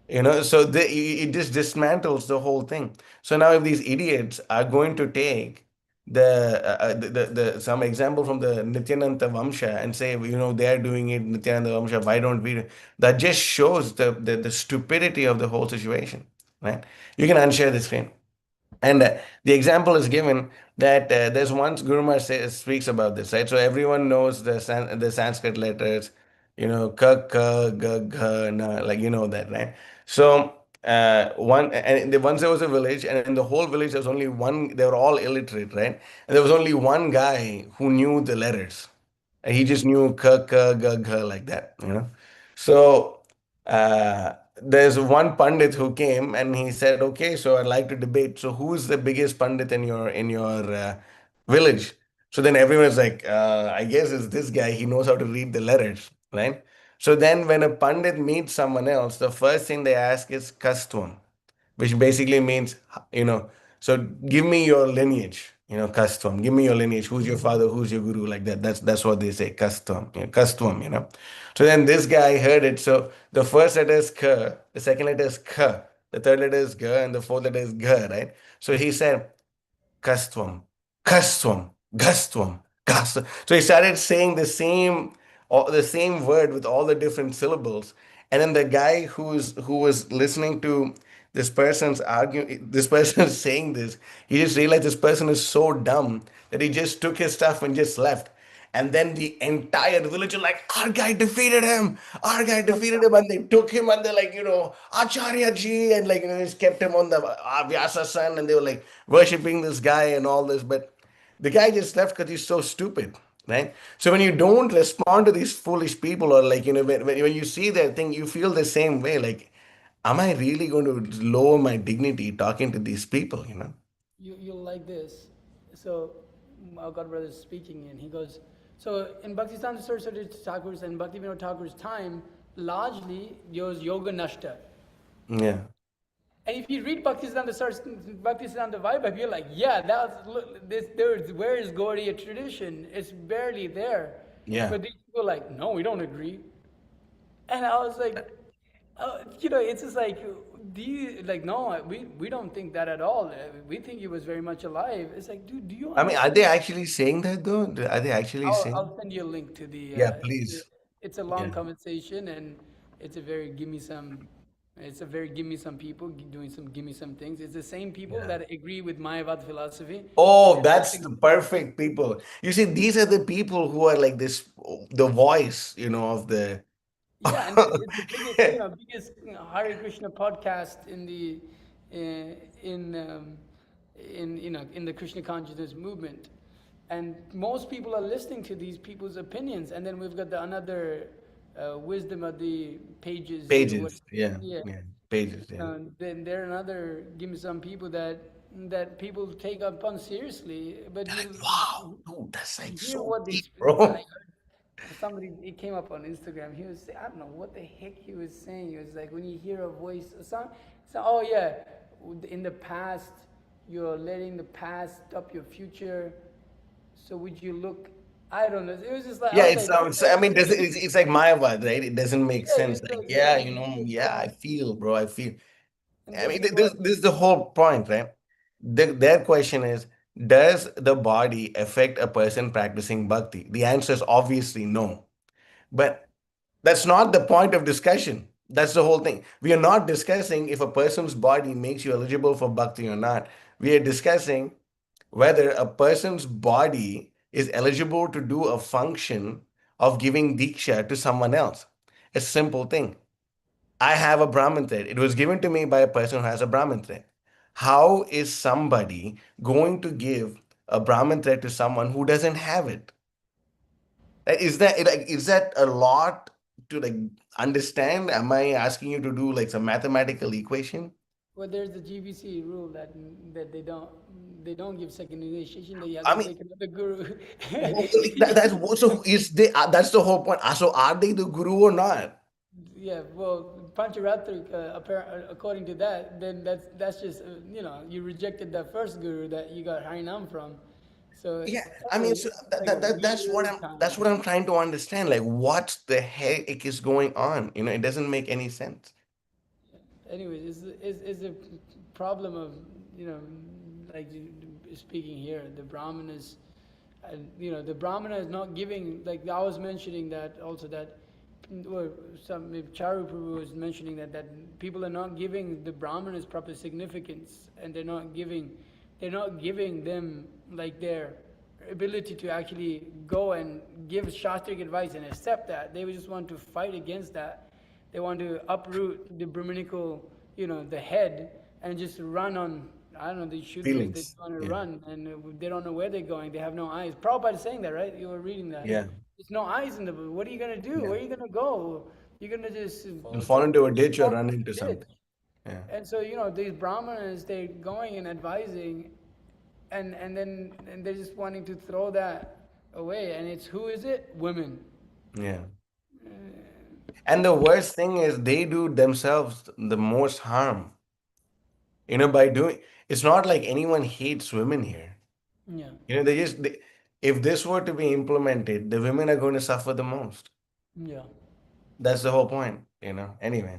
So it just dismantles the whole thing. So now if these idiots are going to take the some example from the Nityananda Vamsha and say, they are doing it, Nityananda Vamsha, why don't we? That just shows the stupidity of the whole situation, right? You can unshare the screen. And the example is given that there's once Guru Maharaj speaks about this, right? So everyone knows the Sanskrit letters, ka, ka, ga, gha, na, like that, right? So once there was a village, and in the whole village there was only one. They were all illiterate, right? And there was only one guy who knew the letters. And he just knew ka, ka, ga, gha like that. So there's one Pandit who came and he said, "Okay, so I'd like to debate. So who's the biggest Pandit in your village?" So then everyone's like, "I guess it's this guy. He knows how to read the letters, right?" So then when a Pandit meets someone else, the first thing they ask is Kastvam, which basically means, you know, so give me your lineage, Kastvam, give me your lineage. Who's your father? Who's your guru? Like that. That's what they say, Kastvam, Kastvam. So then this guy heard it. So the first letter is K, the second letter is K, the third letter is G, and the fourth letter is G, right? So he said, Kastvam, Kastvam, Gastvam, Gastvam. So he started saying the same word with all the different syllables. And then the guy who was listening to this person saying this, he just realized this person is so dumb that he just took his stuff and just left. And then the entire village are like, our guy defeated him. Our guy defeated him. And they took him and they're like, Acharya ji. And like, just kept him on the Vyasa sun. And they were like worshipping this guy and all this. But the guy just left because he's so stupid. Right. So when you don't respond to these foolish people, or like, when you see their thing, you feel the same way. Like, am I really going to lower my dignity talking to these people? You'll like this. So, our God brother is speaking, and he goes, so in Bhaktisiddhanta Saraswati Thakur's and Bhaktivinoda Thakur's time, largely there was yoga nashta. Yeah. And if you read Bhaktisiddhanta Vaibhav, you're like, yeah, where is Gaudiya tradition? It's barely there. Yeah. But these people are like, no, we don't agree. And I was like, it's just like, no, we don't think that at all. We think he was very much alive. It's like, dude, do you I mean, are understand? they actually saying that though? Are they actually saying? I'll send you a link to the. Yeah, please. It's a Yeah. long conversation, and it's a very give me some. It's a very give me some people doing some give me some things. It's the same people Yeah. that agree with Mayavad philosophy. Oh, that's the perfect people. You see, these are the people who are like this, the voice, of the. Yeah, and it's the biggest Hare Krishna podcast in the in in the Krishna consciousness movement, and most people are listening to these people's opinions. And then we've got the another wisdom of the pages. Pages. Yeah. Yeah, Yeah. Pages. Yeah. then there are another give me some people that people take upon seriously. But They're like, you wow, dude, that's like hear so what they deep, speak. I bro. heard somebody, it came up on Instagram. He was, I don't know what the heck he was saying. He was like, when you hear a voice, oh yeah, in the past, you're letting the past stop your future. So would you look? I don't know. It was just like, I Yeah, was it like, sounds. I mean, it's like Mayavad, right? It doesn't make yeah, sense. it's Like, like, yeah, yeah, I and feel, bro. I feel. I this mean, is this is the whole point, right? Their question is, does the body affect a person practicing bhakti? The answer is obviously no. But that's not the point of discussion. That's the whole thing. We are not discussing if a person's body makes you eligible for bhakti or not. We are discussing whether a person's body is eligible to do a function of giving diksha to someone else. A simple thing. I have a Brahmin thread. It was given to me by a person who has a Brahmin thread. How is somebody going to give a Brahmin thread to someone who doesn't have it? Is that a lot to like understand? Am I asking you to do like some mathematical equation? well, there's the GBC rule that they don't give second initiation. They have I to mean, take another guru. that's the whole point. So are they the guru or not? Yeah, well, Pancharatric, according to that, then that's just you rejected that first guru that you got Harinam from. So Yeah, I mean, so that's what I'm trying to understand. Like, what the heck is going on? It doesn't make any sense. Anyways, is the problem of like speaking here, the Brahmanas, the Brahmana is not giving, like I was mentioning that also, that or some maybe Charu Prabhu was mentioning that people are not giving the Brahmanas proper significance, and they're not giving them like their ability to actually go and give shastric advice and accept that. They just want to fight against that. They want to uproot the Brahminical, the head, and just run on, I don't know, the Shudras. They Feelings. just want to Yeah. run, and they don't know where they're going. They have no eyes. Prabhupada is saying that, right? You were reading that. Yeah. There's no eyes in the book. What are you going to do? Yeah. Where are you going to go? You're going to just You'll fall into a ditch or fall run into into a something. ditch. Yeah. And so, these Brahmanas, they're going and advising, and then they're just wanting to throw that away. And it's, who is it? Women. Yeah. And the worst thing is they do themselves the most harm. By doing, it's not like anyone hates women here. Yeah. If this were to be implemented, the women are going to suffer the most. Yeah. That's the whole point, Anyway,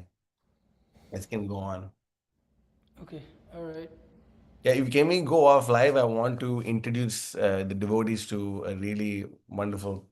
let's can go on. Okay. All right. Yeah, if can we go off live? I want to introduce the devotees to a really wonderful